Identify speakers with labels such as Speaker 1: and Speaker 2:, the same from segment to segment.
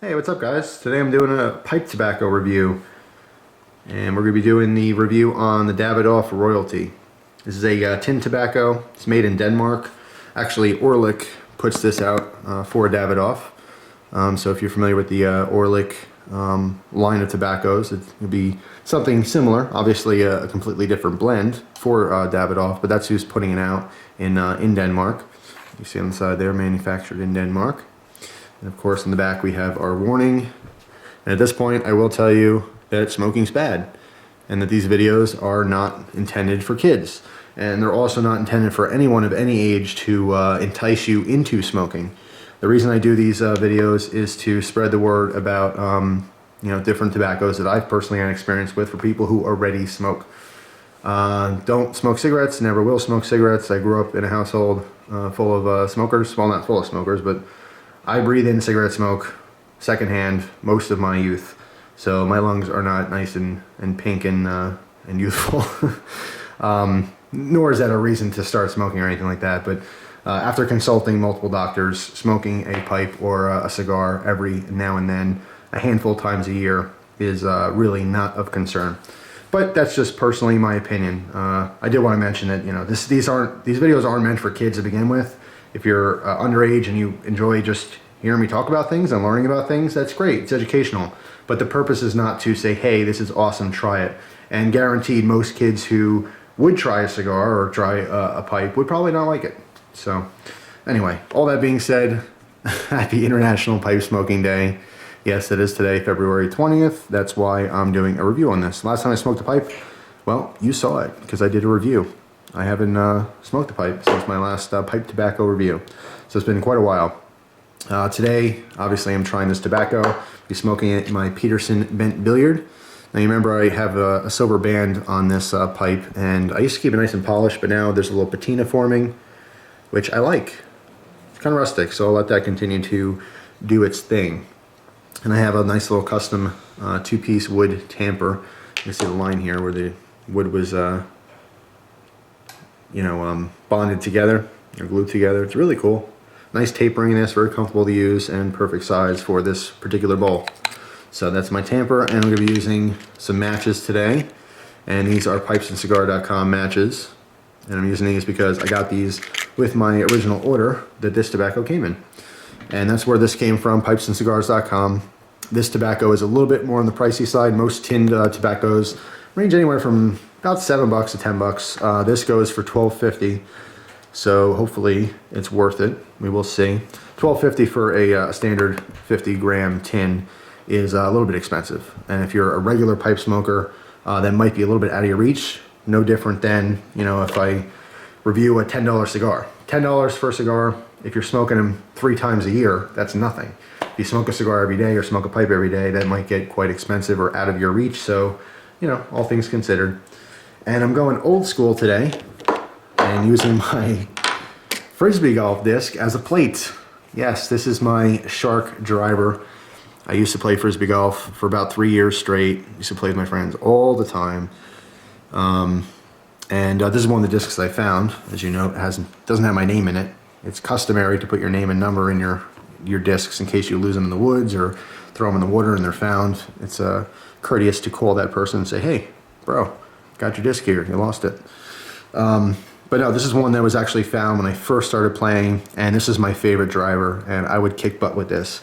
Speaker 1: Hey, what's up guys? Today I'm doing a pipe tobacco review, and we're going to be doing the review on the Davidoff Royalty. This is a tin tobacco. It's made in Denmark. Actually, Orlik puts this out for Davidoff. So if you're familiar with the Orlik line of tobaccos, it would be something similar. Obviously a completely different blend for Davidoff, but that's who's putting it out in Denmark. You see on the side there, manufactured in Denmark. And of course in the back we have our warning. And at this point I will tell you that smoking's bad and that these videos are not intended for kids. And they're also not intended for anyone of any age to entice you into smoking. The reason I do these videos is to spread the word about different tobaccos that I've personally had experience with for people who already smoke. Don't smoke cigarettes, never will smoke cigarettes. I grew up in a household full of smokers. Well, not full of smokers, but I breathe in cigarette smoke secondhand most of my youth. So my lungs are not nice and pink and youthful. Nor is that a reason to start smoking or anything like that. But after consulting multiple doctors, smoking a pipe or a cigar every now and then, a handful of times a year, is really not of concern. But that's just personally my opinion. I did want to mention that these videos aren't meant for kids to begin with. If you're underage and you enjoy just hearing me talk about things and learning about things, that's great. It's educational. But the purpose is not to say, hey, this is awesome, try it. And guaranteed most kids who would try a cigar or try a pipe would probably not like it. So anyway, all that being said, happy International Pipe Smoking Day. Yes, it is today, February 20th. That's why I'm doing a review on this. Last time I smoked a pipe, well, you saw it because I did a review. I haven't smoked a pipe since my last pipe tobacco review. So it's been quite a while. Today, obviously, I'm trying this tobacco. I'll be smoking it in my Peterson bent billiard. Now you remember I have a silver band on this pipe, and I used to keep it nice and polished, but now there's a little patina forming, which I like. It's kind of rustic, so I'll let that continue to do its thing. And I have a nice little custom two-piece wood tamper. You can see the line here where the wood was bonded together or glued together. It's really cool. Nice tapering in this, very comfortable to use, and perfect size for this particular bowl. So that's my tamper, and I'm going to be using some matches today. And these are pipesandcigar.com matches. And I'm using these because I got these with my original order that this tobacco came in. And that's where this came from, pipesandcigars.com. This tobacco is a little bit more on the pricey side. Most tinned tobaccos range anywhere from about $7 to $10. This goes for $12.50. So hopefully it's worth it. We will see. $12.50 for a standard 50-gram tin is a little bit expensive. And if you're a regular pipe smoker, that might be a little bit out of your reach. No different than, if I review a $10 cigar. $10 for a cigar, if you're smoking them 3 times a year, that's nothing. If you smoke a cigar every day or smoke a pipe every day, that might get quite expensive or out of your reach. So, all things considered. And I'm going old school today and using my Frisbee golf disc as a plate. Yes, this is my Shark driver. I used to play Frisbee golf for about 3 years straight. Used to play with my friends all the time. This is one of the discs I found. As you know, it doesn't have my name in it. It's customary to put your name and number in your discs in case you lose them in the woods or throw them in the water and they're found. It's courteous to call that person and say, hey, bro, got your disc here, you lost it. But no, this is one that was actually found when I first started playing, and this is my favorite driver, and I would kick butt with this.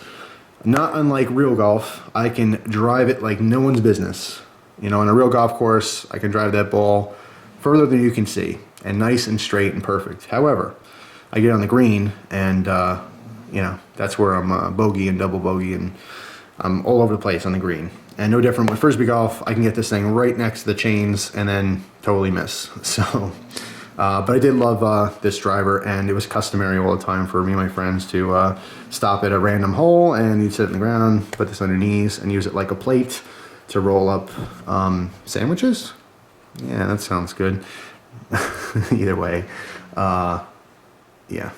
Speaker 1: Not unlike real golf, I can drive it like no one's business. On a real golf course, I can drive that ball further than you can see, and nice and straight and perfect. However, I get on the green, and that's where I'm bogey and double bogey, and I'm all over the place on the green. And no different with Frisbee golf, I can get this thing right next to the chains and then totally miss. So, but I did love this driver, and it was customary all the time for me and my friends to stop at a random hole, and you'd sit on the ground, put this on your knees, and use it like a plate to roll up sandwiches. Yeah, that sounds good. Either way, yeah.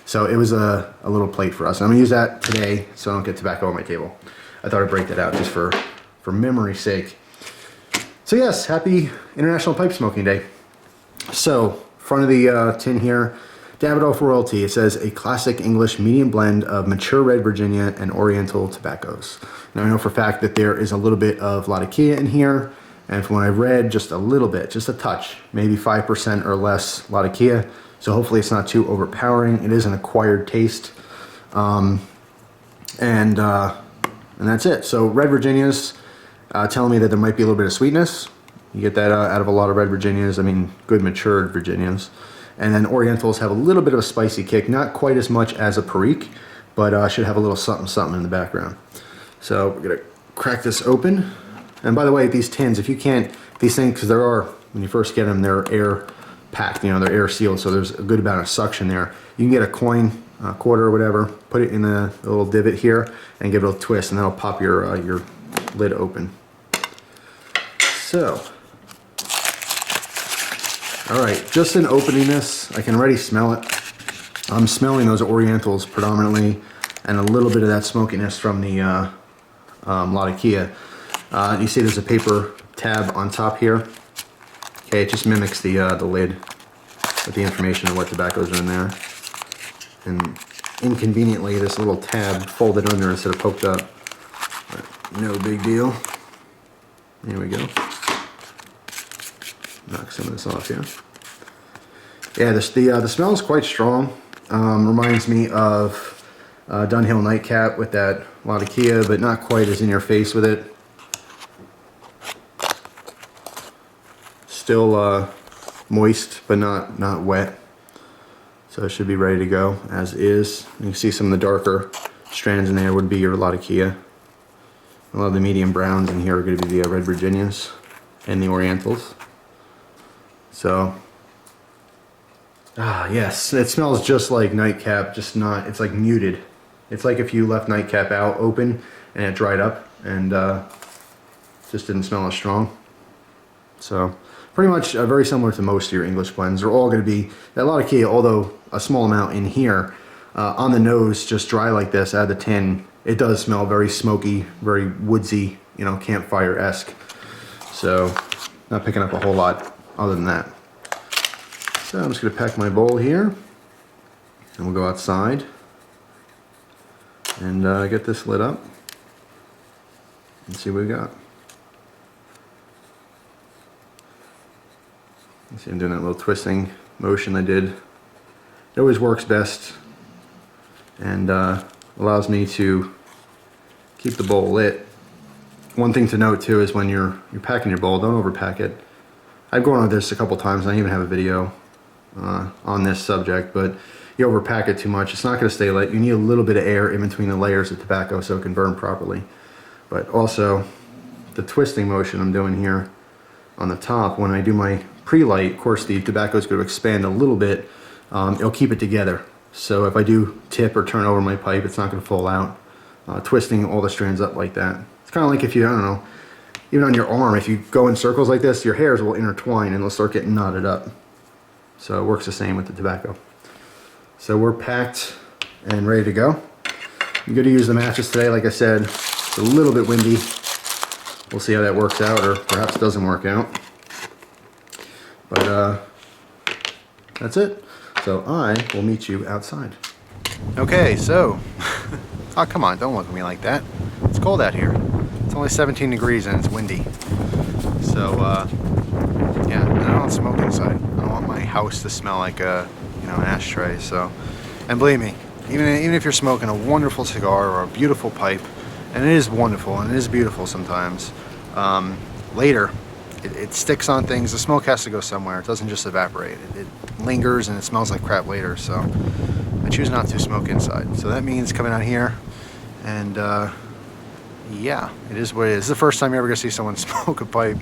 Speaker 1: So it was a little plate for us. I'm gonna use that today so I don't get tobacco on my table. I thought I'd break that out just for memory's sake. So yes, happy International Pipe Smoking Day. So front of the tin here, Davidoff Royalty. It says a classic English medium blend of mature red Virginia and Oriental tobaccos. Now I know for a fact that there is a little bit of Latakia in here, and from what I've read, just a little bit, just a touch, maybe 5% or less Latakia. So hopefully it's not too overpowering. It is an acquired taste, and that's it. So red Virginias, telling me that there might be a little bit of sweetness. You get that out of a lot of red Virginias. I mean, good matured Virginias. And then Orientals have a little bit of a spicy kick, not quite as much as a Perique, but should have a little something something in the background. So we're gonna crack this open. And by the way, these tins, if you can't, these things, because there are, when you first get them, they're air packed, you know, they're air sealed, so there's a good amount of suction there. You can get a coin, a quarter or whatever, put it in the little divot here, and give it a twist, and that'll pop your lid open. So, all right, just in opening this, I can already smell it. I'm smelling those Orientals predominantly, and a little bit of that smokiness from the Latakia. You see there's a paper tab on top here. Okay, it just mimics the lid with the information of what tobaccos are in there. And inconveniently, this little tab folded under instead of poked up. But no big deal. Here we go. Knock some of this off here. Yeah, the smell is quite strong. Reminds me of Dunhill Nightcap with that Latakia, but not quite as in your face with it. Still moist, but not wet. So it should be ready to go as is. You can see some of the darker strands in there would be your Latakia. A lot of the medium browns in here are going to be the red Virginias and the Orientals. So, yes, it smells just like Nightcap, just not, it's like muted. It's like if you left Nightcap out open and it dried up and just didn't smell as strong. So, pretty much very similar to most of your English blends. They're all going to be, that Latakia, although a small amount in here, on the nose, just dry like this out of the tin, it does smell very smoky, very woodsy, you know, campfire-esque. So, not picking up a whole lot other than that. So I'm just going to pack my bowl here, and we'll go outside and get this lit up and see what we got. You see I'm doing that little twisting motion I did. It always works best and allows me to keep the bowl lit. One thing to note too is when you're packing your bowl, don't overpack it. I've gone over this a couple times, and I even have a video on this subject, but you overpack it too much, it's not going to stay lit. You need a little bit of air in between the layers of tobacco so it can burn properly. But also, the twisting motion I'm doing here on the top, when I do my pre-light, of course the tobacco is going to expand a little bit. It'll keep it together. So if I do tip or turn over my pipe, it's not going to fall out. Twisting all the strands up like that. It's kind of like if you, I don't know, even on your arm, if you go in circles like this, your hairs will intertwine and they'll start getting knotted up. So it works the same with the tobacco. So we're packed and ready to go. I'm going to use the matches today. Like I said, it's a little bit windy. We'll see how that works out, or perhaps it doesn't work out. But that's it. So I will meet you outside. Okay, so, oh come on, don't look at me like that. It's cold out here. It's only 17 degrees and it's windy. So, yeah, I don't smoke inside. I don't want my house to smell like a, you know, an ashtray. So, and believe me, even if you're smoking a wonderful cigar or a beautiful pipe, and it is wonderful and it is beautiful sometimes, later it sticks on things. The smoke has to go somewhere. It doesn't just evaporate. It lingers and it smells like crap later. So, I choose not to smoke inside. So that means coming out here and yeah, it is what it is. It's the first time you're ever gonna see someone smoke a pipe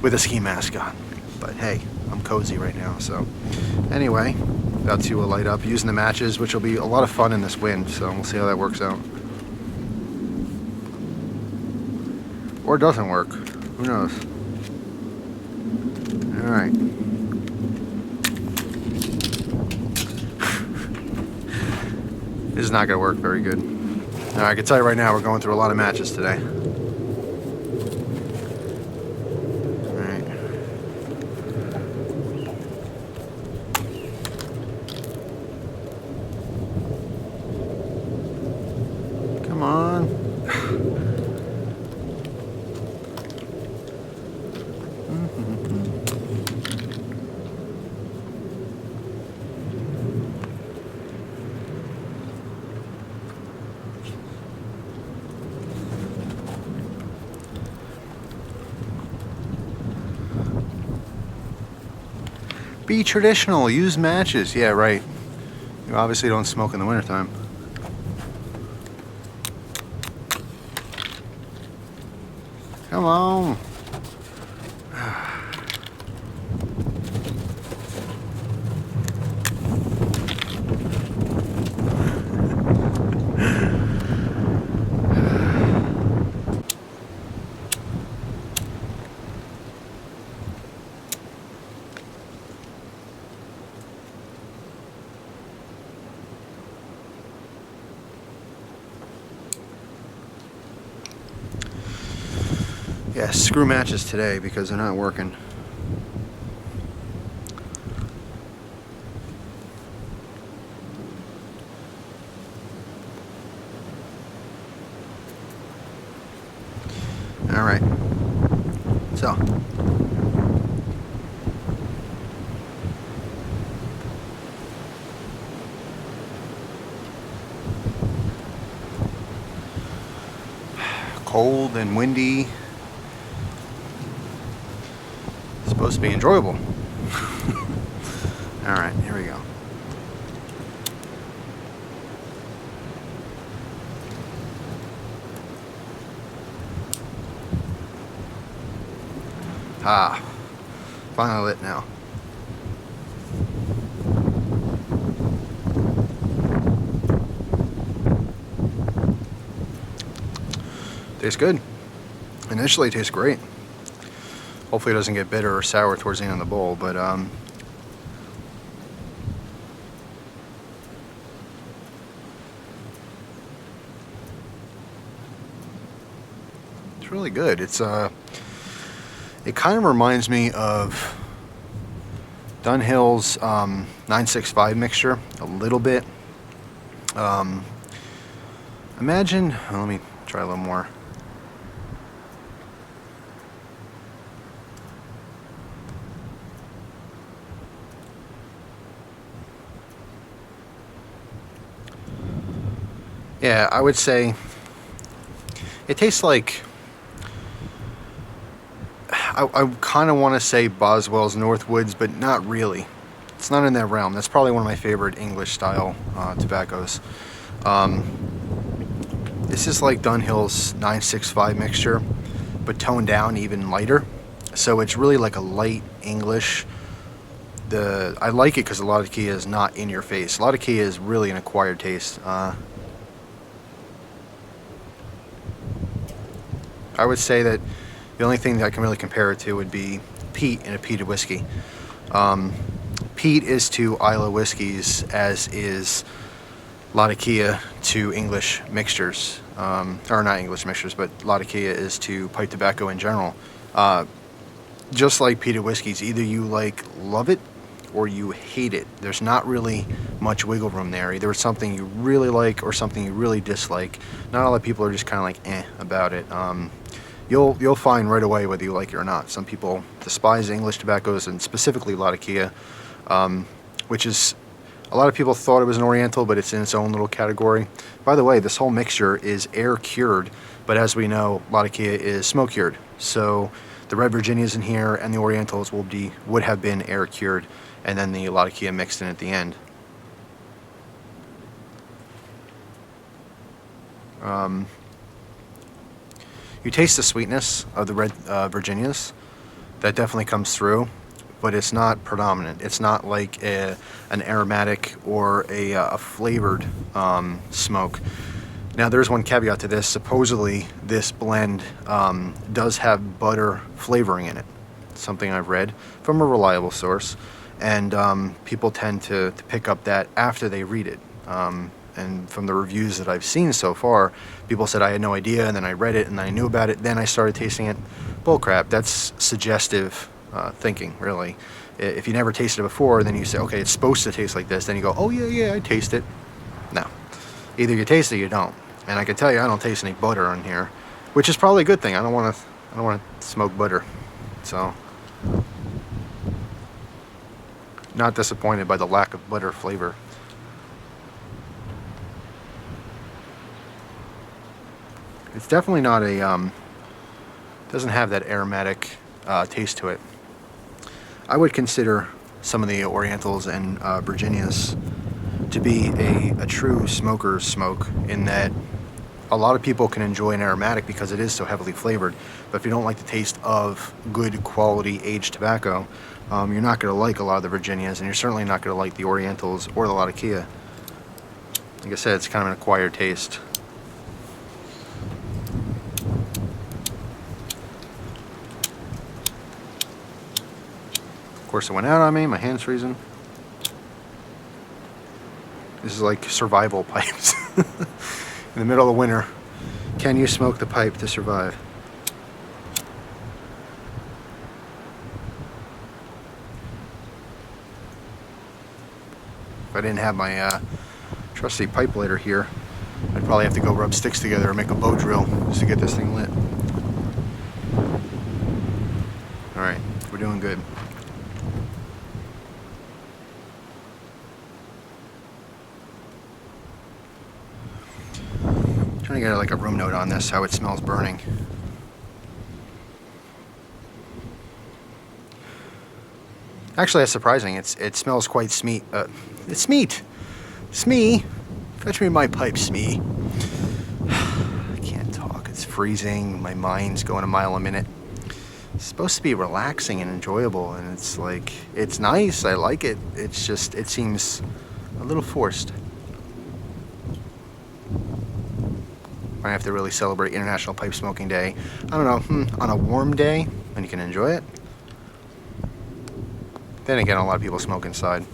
Speaker 1: with a ski mask on. But hey, I'm cozy right now. So anyway, about to light up using the matches, which will be a lot of fun in this wind. So we'll see how that works out. Or it doesn't work. Who knows? All right. This is not gonna work very good. I can tell you right now, we're going through a lot of matches today. Alright. Be traditional, use matches. Yeah, right. You obviously don't smoke in the wintertime. Come on. Yeah, screw matches today because they're not working. All right. So. Cold and windy. It's supposed to be enjoyable. All right, here we go. Ah, finally lit now. Tastes good. Initially, it tastes great. Hopefully, it doesn't get bitter or sour towards the end of the bowl, but it's really good. It's it kind of reminds me of Dunhill's 965 mixture a little bit. Imagine, let me try a little more. Yeah, I would say it tastes like, I kind of want to say Boswell's Northwoods, but not really. It's not in that realm. That's probably one of my favorite English style tobaccos. This is like Dunhill's 965 mixture, but toned down even lighter. So it's really like a light English. I like it because a lot of Kia is not in your face. A lot of Kia is really an acquired taste. I would say that the only thing that I can really compare it to would be peat in a peated whiskey. Peat is to Islay whiskeys as is Latakia to English mixtures, or not English mixtures, but Latakia is to pipe tobacco in general. Just like peated whiskeys, either you love it or you hate it. There's not really much wiggle room there. Either it's something you really like or something you really dislike. Not all the people are just kind of like about it. You'll find right away whether you like it or not. Some people despise English tobaccos, and specifically Latakia, which is, a lot of people thought it was an Oriental, but it's in its own little category. By the way, this whole mixture is air cured, but as we know, Latakia is smoke cured. So the Red Virginias in here and the Orientals would have been air cured, and then the Latakia mixed in at the end. You taste the sweetness of the Red Virginias. That definitely comes through, but it's not predominant. It's not like an aromatic or a flavored smoke. Now, there's one caveat to this. Supposedly, this blend does have butter flavoring in it. Something I've read from a reliable source, and people tend to pick up that after they read it. And from the reviews that I've seen so far, people said I had no idea, and then I read it and I knew about it, then I started tasting it. Bullcrap. That's suggestive thinking, really. If you never tasted it before, then you say, okay, it's supposed to taste like this. Then you go, oh yeah, I taste it. No. Either you taste it or you don't. And I can tell you, I don't taste any butter on here, which is probably a good thing. I don't want to smoke butter. So, not disappointed by the lack of butter flavor. It's definitely not a, doesn't have that aromatic taste to it. I would consider some of the Orientals and Virginias to be a true smoker's smoke, in that a lot of people can enjoy an aromatic because it is so heavily flavored, but if you don't like the taste of good quality aged tobacco, you're not going to like a lot of the Virginias, and you're certainly not going to like the Orientals or the Latakia. Like I said, it's kind of an acquired taste. Of course, it went out on me. My hand's freezing. This is like survival pipes. In the middle of winter, can you smoke the pipe to survive? If I didn't have my trusty pipe lighter here, I'd probably have to go rub sticks together and make a bow drill just to get this thing lit. Alright, we're doing good. Trying to get like a room note on this, how it smells burning. Actually, that's surprising. It smells quite smeat. It's smeat. Smee. Fetch me my pipe, Smee. I can't talk. It's freezing. My mind's going a mile a minute. It's supposed to be relaxing and enjoyable, and it's like, it's nice. I like it. It's just, it seems a little forced. I have to really celebrate International Pipe Smoking Day. I don't know, on a warm day when you can enjoy it. Then again, a lot of people smoke inside.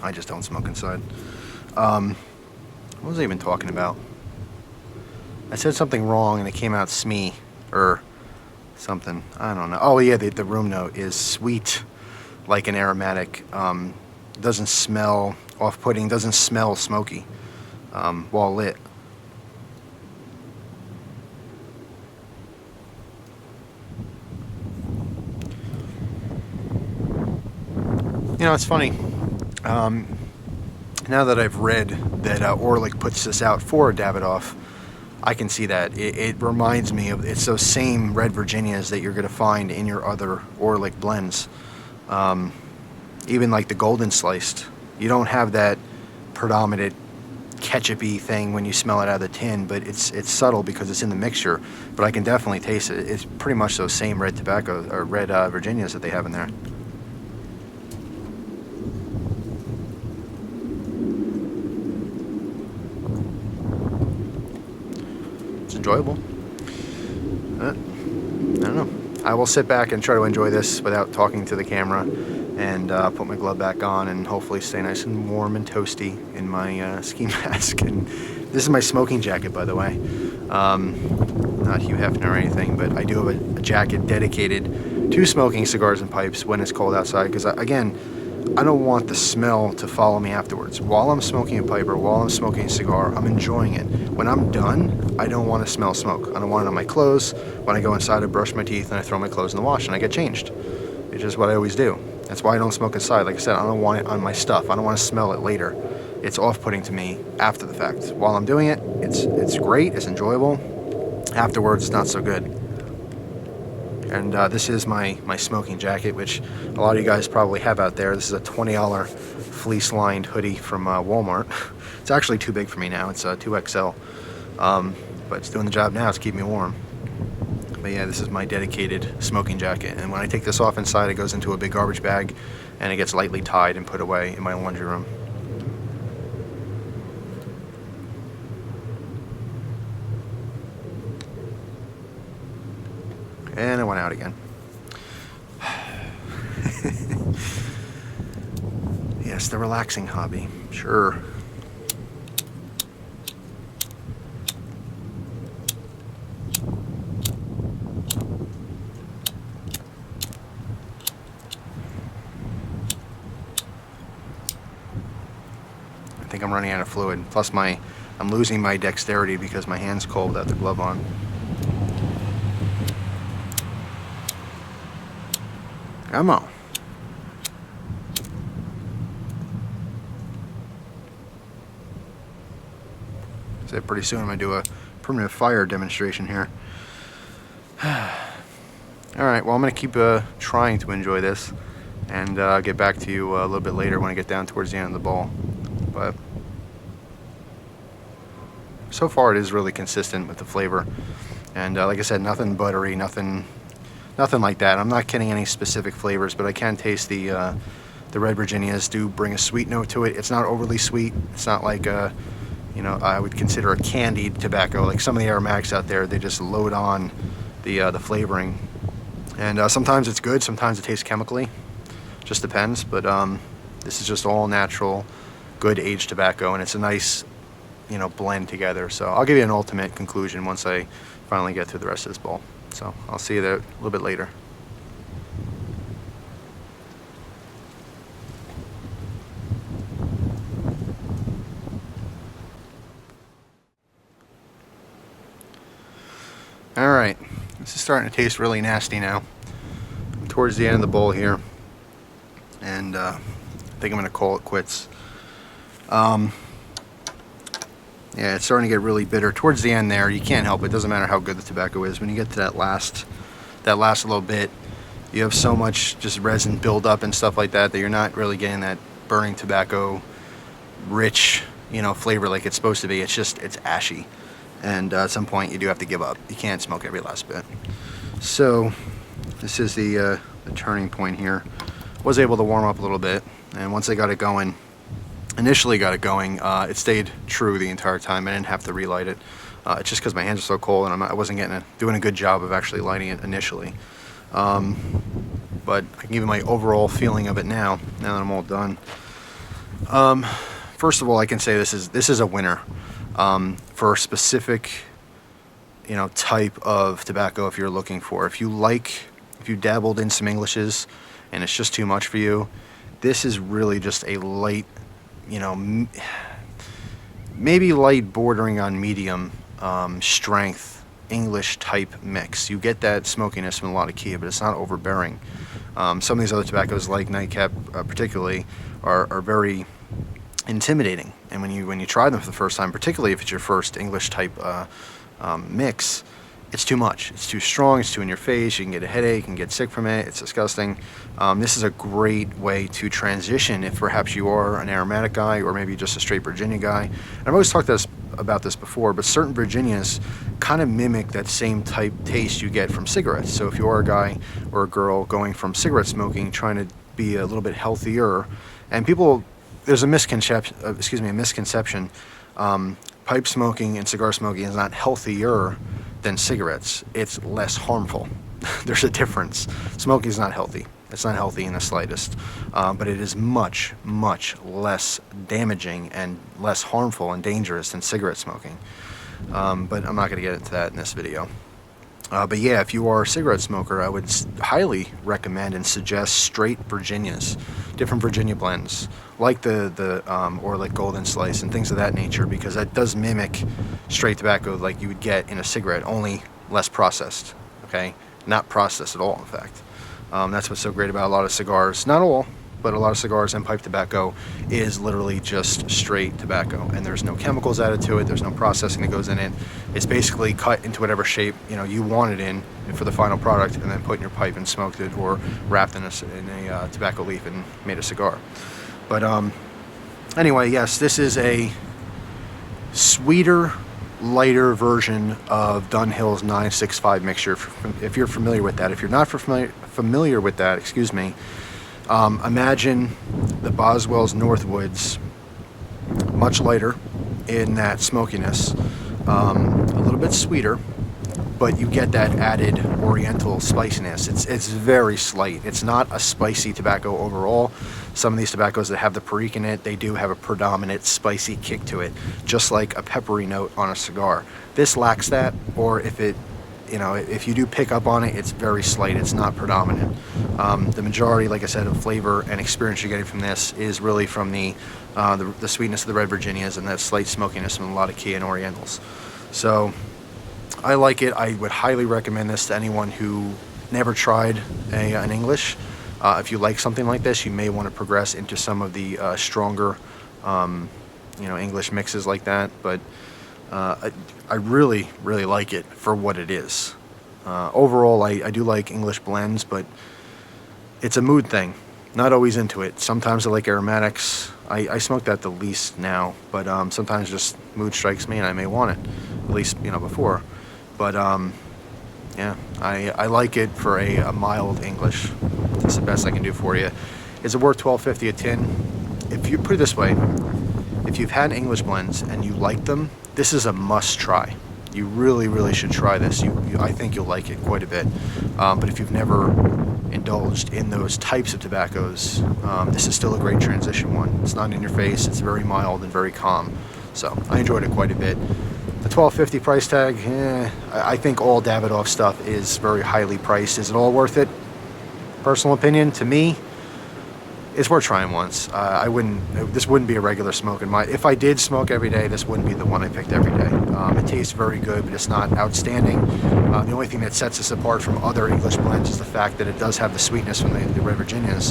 Speaker 1: I just don't smoke inside. What was I even talking about? I said something wrong and it came out smee or something. I don't know. Oh yeah, the room note is sweet, like an aromatic. Doesn't smell off-putting. Doesn't smell smoky while lit. You know, it's funny. Now that I've read that Orlik puts this out for Davidoff, I can see that. It reminds me of, it's those same red Virginias that you're going to find in your other Orlik blends. Even like the golden sliced. You don't have that predominant ketchup-y thing when you smell it out of the tin, but it's subtle because it's in the mixture. But I can definitely taste it. It's pretty much those same red tobacco, or red Virginias that they have in there. Enjoyable. I don't know. I will sit back and try to enjoy this without talking to the camera, and put my glove back on and hopefully stay nice and warm and toasty in my ski mask. And this is my smoking jacket, by the way. Not Hugh Hefner or anything, but I do have a jacket dedicated to smoking cigars and pipes when it's cold outside, because again, I don't want the smell to follow me afterwards. While I'm smoking a pipe or while I'm smoking a cigar, I'm enjoying it. When I'm done, I don't want to smell smoke. I don't want it on my clothes. When I go inside, I brush my teeth and I throw my clothes in the wash and I get changed. It's just what I always do. That's why I don't smoke inside. Like I said, I don't want it on my stuff. I don't want to smell it later. It's off-putting to me after the fact. While I'm doing it, it's great, it's enjoyable. Afterwards, it's not so good. And this is my smoking jacket, which a lot of you guys probably have out there. This is a $20 fleece-lined hoodie from Walmart. It's actually too big for me now. It's 2XL. But it's doing the job now. It's keeping me warm. But yeah, this is my dedicated smoking jacket. And when I take this off inside, it goes into a big garbage bag, and it gets lightly tied and put away in my laundry room. And it went out again. Yes, the relaxing hobby. Sure. I think I'm running out of fluid. Plus I'm losing my dexterity because my hand's cold without the glove on. Come on. So pretty soon I'm going to do a primitive fire demonstration here. Alright, well I'm going to keep trying to enjoy this, and get back to you a little bit later when I get down towards the end of the bowl. But so far it is really consistent with the flavor, and like I said, nothing buttery, nothing like that. I'm not getting any specific flavors, but I can taste the Red Virginias do bring a sweet note to it. It's not overly sweet. It's not like you know, I would consider a candied tobacco. Like some of the aromatics out there, they just load on the flavoring, and sometimes it's good, sometimes it tastes chemically. Just depends. But this is just all natural, good aged tobacco, and it's a nice, you know, blend together. So I'll give you an ultimate conclusion once I finally get through the rest of this bowl. So I'll see you there a little bit later. Alright, this is starting to taste really nasty now. I'm towards the end of the bowl here, and I think I'm going to call it quits. Yeah, it's starting to get really bitter towards the end there. You can't help it. It doesn't matter how good the tobacco is. When you get to that last little bit, you have so much just resin build up and stuff like that you're not really getting that burning tobacco rich, you know, flavor like it's supposed to be. It's ashy, and at some point you do have to give up. You can't smoke every last bit. So this is the turning point here. Was able to warm up a little bit, and once I got it going, initially got it going, it stayed true the entire time. I didn't have to relight it. It's just because my hands are so cold, and I wasn't doing a good job of actually lighting it initially. But I can give you my overall feeling of it now that I'm all done. First of all, I can say this is a winner for a specific, you know, type of tobacco. If you're looking for, if you dabbled in some Englishes and it's just too much for you, this is really just a light, you know, maybe light bordering on medium strength English type mix. You get that smokiness from a lot of Kia, but it's not overbearing. Some of these other tobaccos, like Nightcap particularly, are very intimidating, and when you try them for the first time, particularly if it's your first English type mix, it's too much. It's too strong. It's too in your face. You can get a headache and get sick from it. It's disgusting. This is a great way to transition if perhaps you are an aromatic guy, or maybe just a straight Virginia guy. And I've always talked about this before, but certain Virginias kind of mimic that same type taste you get from cigarettes. So if you are a guy or a girl going from cigarette smoking, trying to be a little bit healthier, and people, there's a misconception. Pipe smoking and cigar smoking is not healthier than cigarettes. It's less harmful. There's a difference. Smoking is not healthy. It's not healthy in the slightest, but it is much, much less damaging and less harmful and dangerous than cigarette smoking. But I'm not going to get into that in this video. But yeah, if you are a cigarette smoker, I would highly recommend and suggest straight Virginias, different Virginia blends, like or like Golden Slice and things of that nature, because that does mimic straight tobacco like you would get in a cigarette, only less processed. Okay, not processed at all, in fact. That's what's so great about a lot of cigars. Not all, but a lot of cigars and pipe tobacco is literally just straight tobacco, and there's no chemicals added to it. There's no processing that goes in it. It's basically cut into whatever shape, you know, you want it in for the final product, and then put in your pipe and smoked it, or wrapped in a tobacco leaf and made a cigar. But anyway, yes, this is a sweeter, lighter version of Dunhill's 965 mixture, if you're familiar with that. If you're not familiar with that, excuse me, imagine the Boswell's Northwoods, much lighter in that smokiness, a little bit sweeter, but you get that added oriental spiciness. It's very slight. It's not a spicy tobacco overall. Some of these tobaccos that have the perique in it, they do have a predominant spicy kick to it, just like a peppery note on a cigar. This lacks that, or if you do pick up on it, it's very slight. It's not predominant. The majority, like I said, of flavor and experience you're getting from this is really from the sweetness of the Red Virginias and that slight smokiness from a lot of Kia and Orientals. So I like it. I would highly recommend this to anyone who never tried an English. If you like something like this, you may want to progress into some of the stronger, English mixes like that. But I really, really like it for what it is. Overall, I do like English blends, but it's a mood thing. Not always into it. Sometimes I like aromatics. I smoke that the least now, but sometimes just mood strikes me and I may want it, at least before. But yeah, I like it for a mild English. That's the best I can do for you. Is it worth $12.50 a tin? If you put it this way, if you've had English blends and you like them, this is a must try. You really, really should try this. I think you'll like it quite a bit. But if you've never indulged in those types of tobaccos, this is still a great transition one. It's not in your face. It's very mild and very calm. So I enjoyed it quite a bit. The $12.50 price tag, I think all Davidoff stuff is very highly priced. Is it all worth it? Personal opinion, to me, it's worth trying once. This wouldn't be a regular smoke in my, if I did smoke every day, this wouldn't be the one I picked every day. It tastes very good, but it's not outstanding. The only thing that sets us apart from other English blends is the fact that it does have the sweetness from the Red Virginias,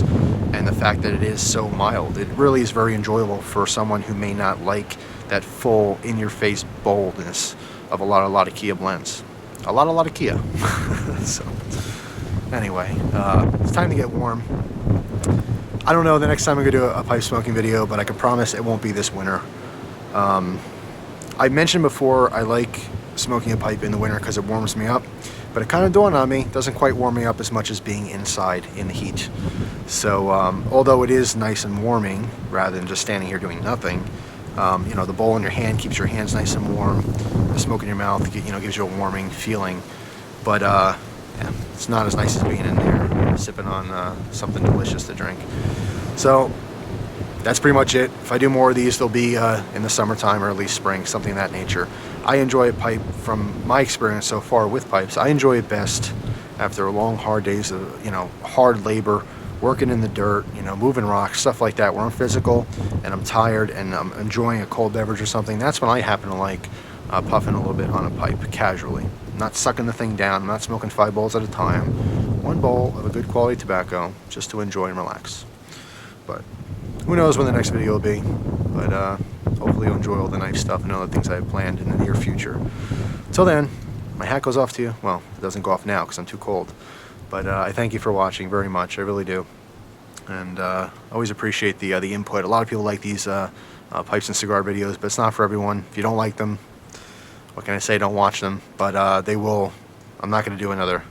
Speaker 1: and the fact that it is so mild. It really is very enjoyable for someone who may not like that full, in-your-face boldness of a lot of Kia blends. A lot of Kia. So, anyway, it's time to get warm. I don't know the next time I'm going to do a pipe smoking video, but I can promise it won't be this winter. I mentioned before I like smoking a pipe in the winter because it warms me up, but it kind of dawned on me, it doesn't quite warm me up as much as being inside in the heat. So although it is nice and warming rather than just standing here doing nothing, the bowl in your hand keeps your hands nice and warm. The smoke in your mouth, gives you a warming feeling. But yeah, it's not as nice as being in there sipping on something delicious to drink. So that's pretty much it. If I do more of these, they'll be in the summertime or at least spring, something of that nature. I enjoy a pipe, from my experience so far with pipes, I enjoy it best after long, hard days of hard labor, working in the dirt, moving rocks, stuff like that, where I'm physical and I'm tired and I'm enjoying a cold beverage or something. That's when I happen to like puffing a little bit on a pipe casually. I'm not sucking the thing down. I'm not smoking 5 bowls at a time. One bowl of a good quality tobacco just to enjoy and relax. But who knows when the next video will be. But hopefully you'll enjoy all the nice stuff and other things I have planned in the near future. Till then, my hat goes off to you. Well, it doesn't go off now because I'm too cold. But I thank you for watching very much. I really do. And always appreciate the input. A lot of people like these pipes and cigar videos, but it's not for everyone. If you don't like them, what can I say? Don't watch them. But I'm not going to do another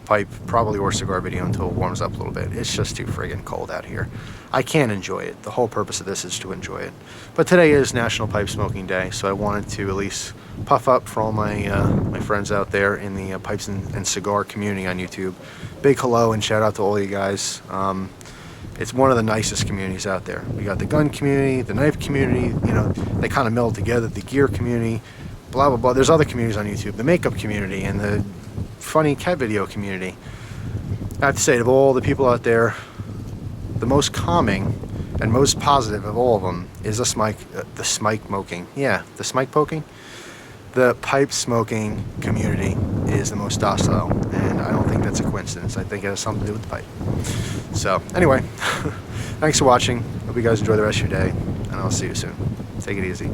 Speaker 1: pipe, probably, or cigar video until it warms up a little bit. It's just too friggin' cold out here. I can't enjoy it. The whole purpose of this is to enjoy it. But today is National Pipe Smoking Day, so I wanted to at least puff up for all my my friends out there in the pipes and cigar community on YouTube. Big hello and shout out to all you guys. It's one of the nicest communities out there. We got the gun community, the knife community, they kind of meld together, the gear community, blah, blah, blah. There's other communities on YouTube, the makeup community and the funny cat video community. I have to say, of all the people out there, the most calming and most positive of all of them is the smike poking. Yeah, the smike poking. The pipe smoking community is the most docile, and I don't think that's a coincidence. I think it has something to do with the pipe. So anyway, thanks for watching. Hope you guys enjoy the rest of your day, and I'll see you soon. Take it easy.